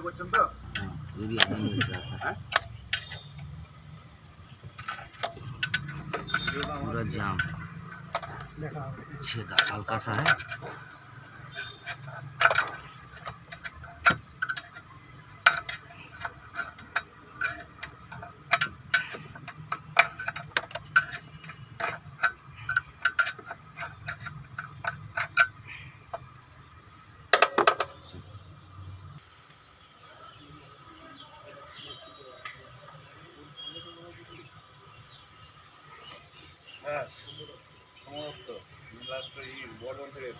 করছেন তো? हाँ ये भी आगे मिल रहा था। হ্যাঁ पूरा जाम छेदा हल्का सा है। হ্যাঁ সমস্ত বর্ধমান থেকে